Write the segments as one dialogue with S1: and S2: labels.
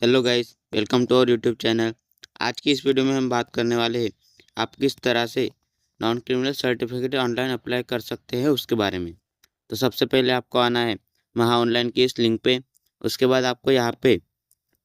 S1: Hello guys, welcome to our YouTube channel. आज की इस वीडियो में हम बात करने वाले हैं आप किस तरह से non criminal certificate online apply कर सकते हैं उसके बारे में। तो सबसे पहले आपको आना है महा ऑनलाइन की इस लिंक पे। उसके बाद आपको यहाँ पे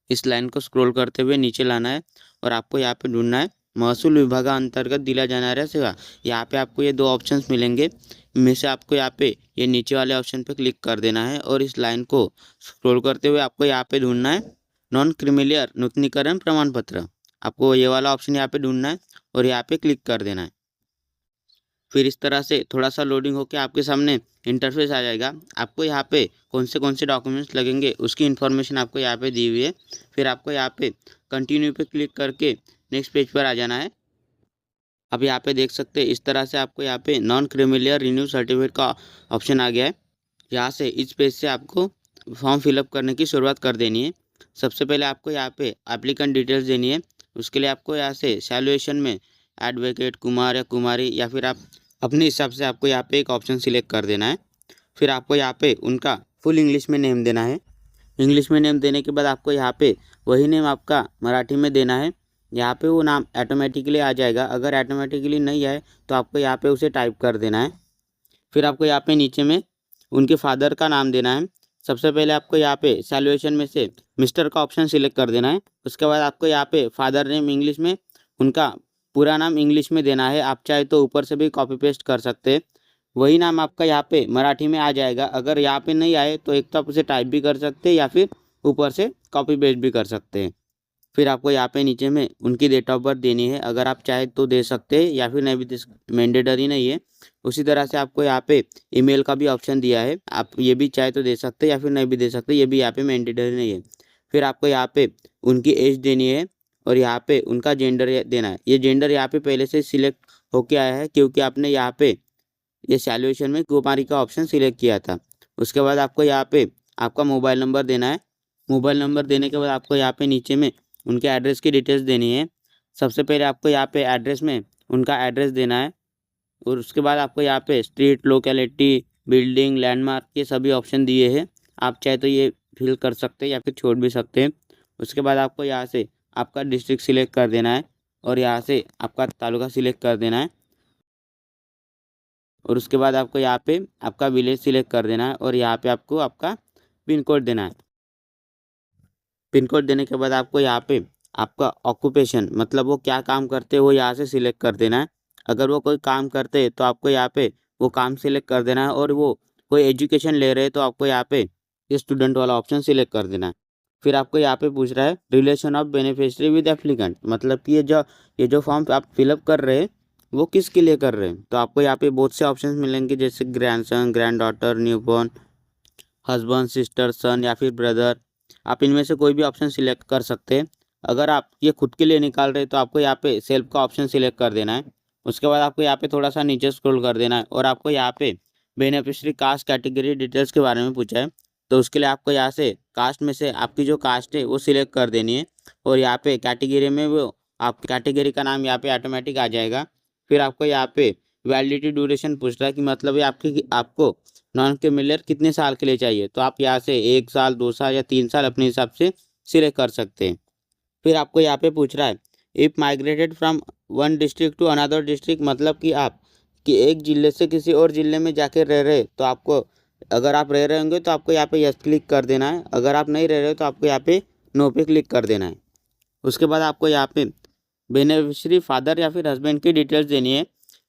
S1: इस लाइन को स्क्रॉल करते हुए नीचे लाना है और आपको यहाँ पे ढूंढना है महसूल विभाग अंतर्गत दिला जाना रहा सेवा। यहाँ पे आपको ये दो ऑप्शंस मिलेंगे, इनमें से आपको यहाँ पे ये नीचे वाले ऑप्शन पे क्लिक कर देना है और इस लाइन को स्क्रॉल करते हुए आपको यहाँ पे ढूंढना है नॉन क्रिमिलियर नूतनीकरण प्रमाण पत्र। आपको ये वाला ऑप्शन यहाँ पे ढूंढना है और यहाँ पे क्लिक कर देना है। फिर इस तरह से थोड़ा सा लोडिंग होकर आपके सामने इंटरफेस आ जाएगा। आपको यहाँ पे कौन से डॉक्यूमेंट्स लगेंगे उसकी इन्फॉर्मेशन आपको यहाँ पे दी हुई है। फिर आपको यहाँ पे कंटिन्यू पे क्लिक करके नेक्स्ट पेज पर आ जाना है। अब यहाँ पे देख सकते हैं इस तरह से आपको यहाँ पे नॉन क्रिमिलियर रिन्यू सर्टिफिकेट का ऑप्शन आ गया है। यहाँ से इस पेज से आपको फॉर्म फिलअप करने की शुरुआत कर देनी है। सबसे पहले आपको यहाँ पे एप्लीकेंट डिटेल्स देनी है। उसके लिए आपको यहाँ से सैल्यूएशन में एडवोकेट कुमार या कुमारी या फिर आप अपने हिसाब से आपको यहाँ पे एक ऑप्शन सिलेक्ट कर देना है। फिर आपको यहाँ पे उनका फुल इंग्लिश में नेम देना है। इंग्लिश में नेम देने के बाद आपको यहाँ पे वही नेम आपका मराठी में देना है। यहाँ पे वो नाम ऑटोमेटिकली आ जाएगा। अगर ऑटोमेटिकली नहीं आए तो आपको यहाँ पे उसे टाइप कर देना है। फिर आपको यहाँ पे नीचे में उनके फादर का नाम देना है। सबसे पहले आपको यहाँ पे सैल्यूएशन में से मिस्टर का ऑप्शन सिलेक्ट कर देना है। उसके बाद आपको यहाँ पे फादर नेम इंग्लिश में, उनका पूरा नाम इंग्लिश में देना है। आप चाहे तो ऊपर से भी कॉपी पेस्ट कर सकते हैं। वही नाम आपका यहाँ पे मराठी में आ जाएगा। अगर यहाँ पे नहीं आए तो एक तो आप उसे टाइप भी कर सकते हैं या फिर ऊपर से कॉपी पेस्ट भी कर सकते हैं। फिर आपको यहाँ पे नीचे में उनकी डेट ऑफ बर्थ देनी है। अगर आप चाहे तो दे सकते हैं या फिर नहीं भी दे, मैंडेटरी नहीं है। उसी तरह से आपको यहाँ पे ईमेल का भी ऑप्शन दिया है। आप ये भी चाहे तो दे सकते हैं या फिर नहीं भी दे सकते, ये भी यहाँ पे मैंडेटरी नहीं है। फिर आपको यहाँ पे उनकी एज देनी है और यहाँ पे उनका जेंडर देना है। ये जेंडर यहाँ पे पहले से सिलेक्ट होके आया है क्योंकि आपने यहाँ पे ये सैल्यूएशन में कुमारी का ऑप्शन सिलेक्ट किया था। उसके बाद आपको यहाँ पे आपका मोबाइल नंबर देना है। मोबाइल नंबर देने के बाद आपको यहाँ पे नीचे में उनके एड्रेस की डिटेल्स देनी है। सबसे पहले आपको यहाँ पे एड्रेस में उनका एड्रेस देना है और उसके बाद आपको यहाँ पे स्ट्रीट, लोकेलिटी, बिल्डिंग, लैंडमार्क ये सभी ऑप्शन दिए हैं। आप चाहे तो ये फिल कर सकते हैं या फिर छोड़ भी सकते हैं। उसके बाद आपको यहाँ से आपका डिस्ट्रिक्ट सिलेक्ट कर देना है और यहाँ से आपका तालुका सिलेक्ट कर देना है और उसके बाद आपको यहाँ पे आपका विलेज सिलेक्ट कर देना है और यहाँ पे आपको आपका पिन कोड देना है। पिन कोड देने के बाद आपको यहाँ पे आपका ऑक्यूपेशन मतलब वो क्या काम करते हैं वो यहाँ से सिलेक्ट कर देना है। अगर वो कोई काम करते हैं तो आपको यहाँ पे वो काम सिलेक्ट कर देना है और वो कोई एजुकेशन ले रहे हैं तो आपको यहाँ पे ये स्टूडेंट वाला ऑप्शन सिलेक्ट कर देना है। फिर आपको यहाँ पे पूछ रहा है relation of beneficiary with applicant, मतलब कि ये जो फॉर्म आप फिलअप कर रहे हैं वो किसके लिए कर रहे हैं। तो आपको यहाँ पे बहुत से ऑप्शन मिलेंगे जैसे grandson, granddaughter, newborn, husband, sister, son या फिर ब्रदर। आप इनमें से कोई भी ऑप्शन सिलेक्ट कर सकते हैं। अगर आप ये खुद के लिए निकाल रहे हैं तो आपको यहाँ पे सेल्फ का ऑप्शन सिलेक्ट कर देना है। उसके बाद आपको यहाँ पे थोड़ा सा नीचे स्क्रॉल कर देना है और आपको यहाँ पे बेनिफिशियरी कास्ट कैटेगरी डिटेल्स के बारे में पूछा है। तो उसके लिए आपको यहाँ से कास्ट में से आपकी जो कास्ट है वो सिलेक्ट कर देनी है और यहाँ पे कैटेगरी में वो आप कैटेगरी का नाम यहाँ पे ऑटोमेटिक आ जाएगा। फिर आपको यहाँ पे वैलिडिटी ड्यूरेशन पूछ रहा है कि मतलब ये आपको नॉन क्रिमिनल कितने साल के लिए चाहिए। तो आप यहाँ से 1 साल, 2 साल या 3 साल अपने हिसाब से सिलेक्ट कर सकते हैं। फिर आपको यहाँ पे पूछ रहा है if migrated from one district to another district, मतलब कि आप कि एक ज़िले से किसी और ज़िले में जाके रह रहे तो आपको, अगर आप रह रहे होंगे तो आपको यहाँ पे यस क्लिक कर देना है। अगर आप नहीं रह रहे तो आपको यहाँ पे नो पे क्लिक कर देना है। उसके बाद आपको यहाँ पे बेनिफिशियरी फादर या फिर हस्बैंड की डिटेल्स देनी है।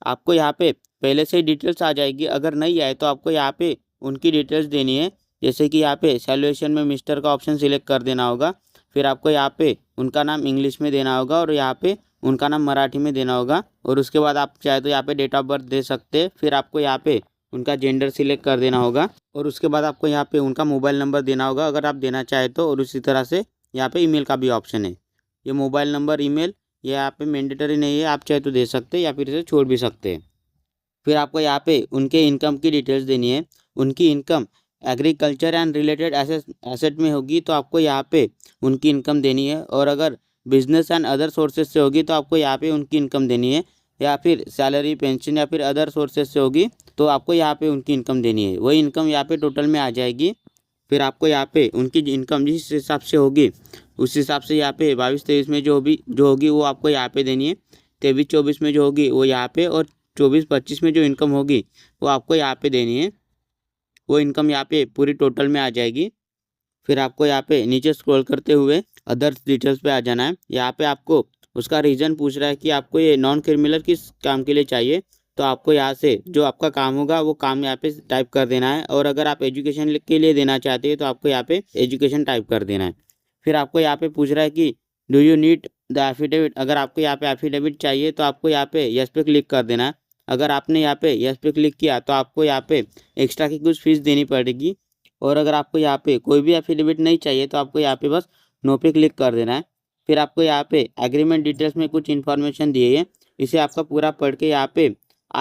S1: आपको यहाँ पे पहले से ही डिटेल्स आ जाएगी। अगर नहीं आए तो आपको यहाँ पे उनकी डिटेल्स देनी है। जैसे कि यहाँ पे सैल्यूएशन में मिस्टर का ऑप्शन सिलेक्ट कर देना होगा। फिर आपको यहाँ पे उनका नाम इंग्लिश में देना होगा और यहाँ पे उनका नाम मराठी में देना होगा और उसके बाद आप चाहे तो यहाँ पे डेट ऑफ बर्थ दे सकते हैं। फिर आपको यहाँ पे उनका जेंडर सिलेक्ट कर देना होगा और उसके बाद आपको यहाँ पे उनका मोबाइल नंबर देना होगा अगर आप देना चाहे तो। और उसी तरह से यहाँ पे ईमेल का भी ऑप्शन है। ये मोबाइल नंबर, ईमेल ये यहाँ पे मैंडेटरी नहीं है, आप चाहे तो दे सकते हैं या फिर इसे छोड़ भी सकते हैं। फिर आपको यहाँ पे उनके इनकम की डिटेल्स देनी है। उनकी income agriculture and related asset में होगी तो आपको यहाँ पे उनकी इनकम देनी है और अगर बिजनेस एंड अदर सोर्सेज से होगी तो आपको यहाँ पे उनकी इनकम देनी है। या फिर सैलरी, पेंशन या फिर अदर सोर्सेज से होगी तो आपको यहाँ पे उनकी इनकम देनी है। वही इनकम यहाँ पे टोटल में आ जाएगी। फिर आपको यहाँ पे उनकी इनकम जिस हिसाब से होगी उस हिसाब से यहाँ पे 22-23 में जो होगी वो आपको यहाँ पे देनी है, 23-24 में जो होगी वो यहाँ पे, और 24-25 में जो इनकम होगी वो आपको यहाँ पे देनी है। वो इनकम यहाँ पे पूरी टोटल में आ जाएगी। फिर आपको यहाँ पे नीचे स्क्रॉल करते हुए अदर्स डिटेल्स पे आ जाना है। यहाँ पे आपको उसका रीज़न पूछ रहा है कि आपको ये नॉन क्रिमिनल किस काम के लिए चाहिए, तो आपको यहाँ से जो आपका काम होगा वो काम यहाँ पे टाइप कर देना है। और अगर आप एजुकेशन के लिए देना चाहते हैं तो आपको यहाँ पे एजुकेशन टाइप कर देना है। फिर आपको यहाँ पे पूछ रहा है कि do you need the affidavit. अगर आपको यहाँ पे एफिडेविट चाहिए तो आपको यहाँ पे यस पे क्लिक कर देना है। अगर आपने यहाँ पे यस पे क्लिक किया तो आपको यहाँ पे एक्स्ट्रा की कुछ फीस देनी पड़ेगी। और अगर आपको यहाँ पे कोई भी एफिडेविट नहीं चाहिए तो आपको यहाँ पे बस नो पे क्लिक कर देना है। फिर आपको यहाँ पे एग्रीमेंट डिटेल्स में कुछ इन्फॉर्मेशन दी है, इसे आपका पूरा पढ़ के यहाँ पे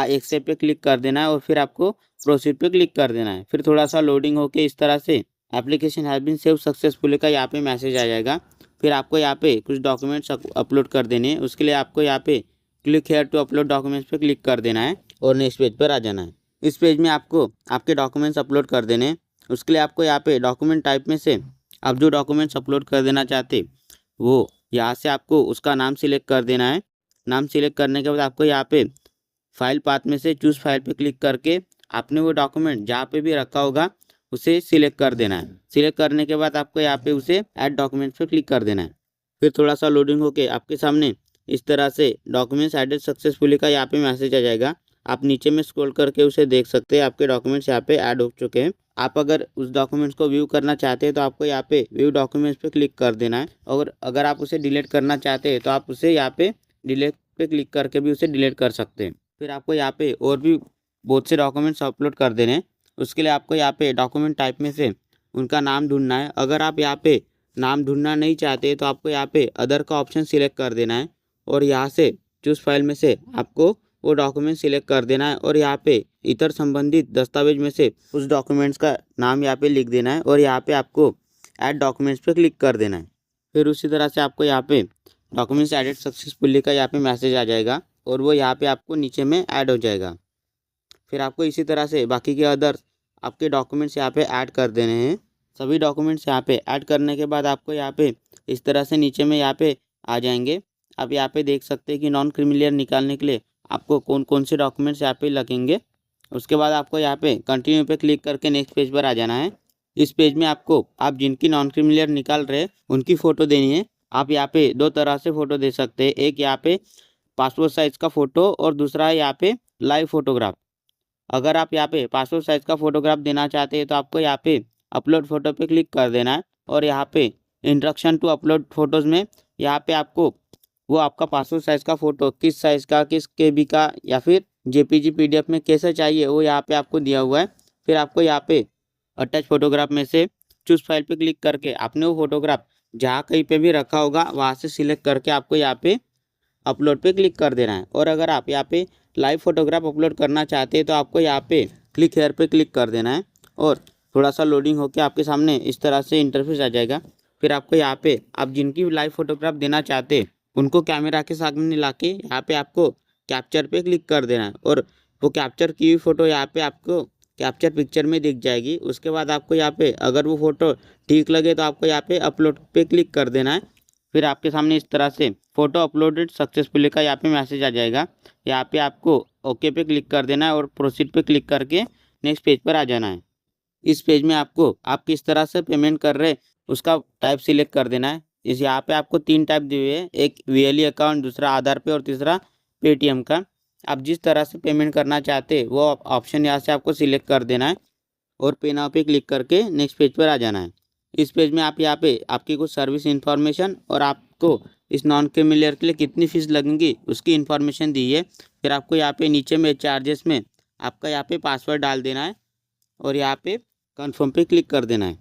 S1: एक्सेप्ट पे क्लिक कर देना है और फिर आपको प्रोसीड पे क्लिक कर देना है। फिर थोड़ा सा लोडिंग होके इस तरह से application has been save successfully का यहाँ पे मैसेज आ जाएगा। फिर आपको यहाँ पे कुछ डॉक्यूमेंट्स अपलोड कर देने हैं। उसके लिए आपको यहाँ पे click here to upload documents पे क्लिक कर देना है और नेक्स्ट पेज पर आ जाना है। इस पेज में आपको आपके डॉक्यूमेंट्स अपलोड कर देने हैं। उसके लिए आपको यहाँ पे डॉक्यूमेंट टाइप में से आप जो डॉक्यूमेंट्स अपलोड कर देना चाहते वो यहाँ से आपको उसका नाम सिलेक्ट कर देना है। नाम सिलेक्ट करने के बाद आपको यहाँ पे फाइल पाथ में से चूज़ फाइल पे क्लिक करके आपने वो डॉक्यूमेंट जहाँ पे भी रखा होगा उसे सिलेक्ट कर देना है। सिलेक्ट करने के बाद आपको यहाँ पे उसे ऐड डॉक्यूमेंट्स पे क्लिक कर देना है। फिर थोड़ा सा लोडिंग होके आपके सामने इस तरह से डॉक्यूमेंट्स एडेड सक्सेसफुली का यहाँ पे मैसेज आ जाएगा। आप नीचे में स्क्रॉल करके उसे देख सकते हैं, आपके डॉक्यूमेंट्स यहाँ पे ऐड हो चुके हैं। आप अगर उस डॉक्यूमेंट्स को व्यू करना चाहते हैं तो आपको यहाँ पे व्यू डॉक्यूमेंट्स पे क्लिक कर देना है। और अगर आप उसे डिलीट करना चाहते हैं तो आप उसे यहाँ पे डिलीट पे क्लिक करके भी उसे डिलीट कर सकते हैं। फिर आपको यहाँ पे और भी बहुत से डॉक्यूमेंट्स अपलोड कर देने हैं। उसके लिए आपको यहाँ पे डॉक्यूमेंट टाइप में से उनका नाम ढूंढना है। अगर आप यहाँ पे नाम ढूंढना नहीं चाहते तो आपको यहाँ पे अदर का ऑप्शन सिलेक्ट कर देना है और यहाँ से चूज़ फाइल में से आपको वो डॉक्यूमेंट सिलेक्ट कर देना है और यहाँ पे इतर संबंधित दस्तावेज में से उस डॉक्यूमेंट्स का नाम यहाँ पे लिख देना है और यहाँ पे आपको ऐड डॉक्यूमेंट्स पे क्लिक कर देना है। फिर उसी तरह से आपको यहाँ पे डॉक्यूमेंट्स एडेड सक्सेसफुली का यहाँ पे मैसेज आ जाएगा और वो यहाँ पे आपको नीचे में ऐड हो जाएगा। फिर आपको इसी तरह से बाकी के अदर आपके डॉक्यूमेंट्स यहाँ पे ऐड कर देने हैं। सभी डॉक्यूमेंट्स यहाँ पे ऐड करने के बाद आपको यहाँ पे इस तरह से नीचे में यहाँ पे आ जाएंगे। आप यहाँ पे देख सकते हैं कि नॉन क्रिमिनल निकालने के लिए आपको कौन कौन से डॉक्यूमेंट्स यहाँ पे लगेंगे। उसके बाद आपको यहाँ पे कंटिन्यू पे क्लिक करके नेक्स्ट पेज पर आ जाना है। इस पेज में आपको आप जिनकी नॉन क्रिमिनल निकाल रहे हैं उनकी फ़ोटो देनी है। आप यहाँ पे दो तरह से फ़ोटो दे सकते हैं, एक यहाँ पे पासपोर्ट साइज़ का फ़ोटो और दूसरा है यहाँ पे लाइव फ़ोटोग्राफ। अगर आप यहाँ पे पासपोर्ट साइज़ का फ़ोटोग्राफ देना चाहते हैं तो आपको यहाँ पे अपलोड फ़ोटो पे क्लिक कर देना है और यहाँ पे इंस्ट्रक्शन टू अपलोड फ़ोटोज़ में यहाँ पे आपको वो आपका पासपोर्ट साइज़ का फ़ोटो किस साइज़ का, किस केबी का या फिर जेपीजी पीडीएफ में कैसे चाहिए वो यहाँ पे आपको दिया हुआ है। फिर आपको यहाँ पे अटैच फोटोग्राफ में से चूज़ फाइल पे क्लिक करके आपने वो फोटोग्राफ जहाँ कहीं पे भी रखा होगा वहाँ से सिलेक्ट करके आपको यहाँ पे अपलोड पे क्लिक कर देना है। और अगर आप यहाँ पे लाइव फोटोग्राफ अपलोड करना चाहते हैं तो आपको यहाँ पे क्लिक हेयर पे क्लिक कर देना है और थोड़ा सा लोडिंग होकर आपके सामने इस तरह से इंटरफेस आ जाएगा। फिर आपको यहाँ पे आप जिनकी लाइव फोटोग्राफ देना चाहते हैं उनको कैमरा के सामने ला के यहाँ पे आपको कैप्चर पे क्लिक कर देना है और वो कैप्चर की हुई फ़ोटो यहाँ पे आपको कैप्चर पिक्चर में दिख जाएगी। उसके बाद आपको यहाँ पे अगर वो फ़ोटो ठीक लगे तो आपको यहाँ पे अपलोड पे क्लिक कर देना है। फिर आपके सामने इस तरह से फ़ोटो अपलोडेड सक्सेसफुली का यहाँ पे मैसेज आ जाएगा। यहाँ पे आपको ओके पे क्लिक कर देना है और प्रोसीड पे क्लिक करके नेक्स्ट पेज पर आ जाना है। इस पेज में आपको आप किस तरह से पेमेंट कर रहे उसका टाइप सिलेक्ट कर देना है। इस यहाँ पे आपको 3 टाइप दिए हुए हैं, एक वीएलई अकाउंट, दूसरा आधार पे और तीसरा पेटीएम का। आप जिस तरह से पेमेंट करना चाहते हैं वो ऑप्शन यहाँ से आपको सिलेक्ट कर देना है और पे नाउ पे क्लिक करके नेक्स्ट पेज पर आ जाना है। इस पेज में आप यहाँ पे आपकी कुछ सर्विस इन्फॉर्मेशन और आपको इस नॉन क्रिमिनल के लिए कितनी फ़ीस लगेंगी उसकी इन्फॉर्मेशन दी है। फिर आपको यहाँ पे नीचे में चार्जेस में आपका यहाँ पे पासवर्ड डाल देना है और यहाँ पे कन्फर्म पे क्लिक कर देना है।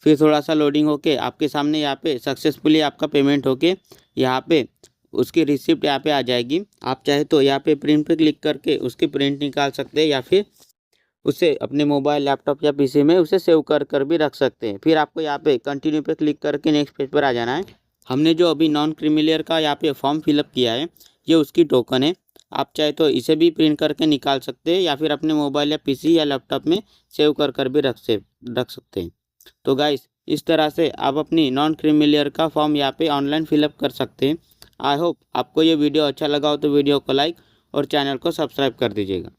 S1: फिर थोड़ा सा लोडिंग होके आपके सामने यहाँ पे सक्सेसफुली आपका पेमेंट होके यहाँ पे उसकी रिसिप्ट यहाँ पे आ जाएगी। आप चाहे तो यहाँ पे प्रिंट पे क्लिक करके उसकी प्रिंट निकाल सकते हैं या फिर उसे अपने मोबाइल, लैपटॉप या पीसी में उसे सेव कर भी रख सकते हैं। फिर आपको यहाँ पे कंटिन्यू पे क्लिक करके नेक्स्ट पेज पर आ जाना है। हमने जो अभी नॉन क्रिमिनल का यहाँ पे फॉर्म फिलअप किया है ये उसकी टोकन है। आप चाहे तो इसे भी प्रिंट करके निकाल सकते हैं या फिर अपने मोबाइल या पीसी या लैपटॉप में सेव कर भी रख सकते हैं। तो गाइस इस तरह से आप अपनी नॉन क्रीमिलियर का फॉर्म यहाँ पे ऑनलाइन फिलअप कर सकते हैं। आई होप आपको ये वीडियो अच्छा लगा हो तो वीडियो को लाइक और चैनल को सब्सक्राइब कर दीजिएगा।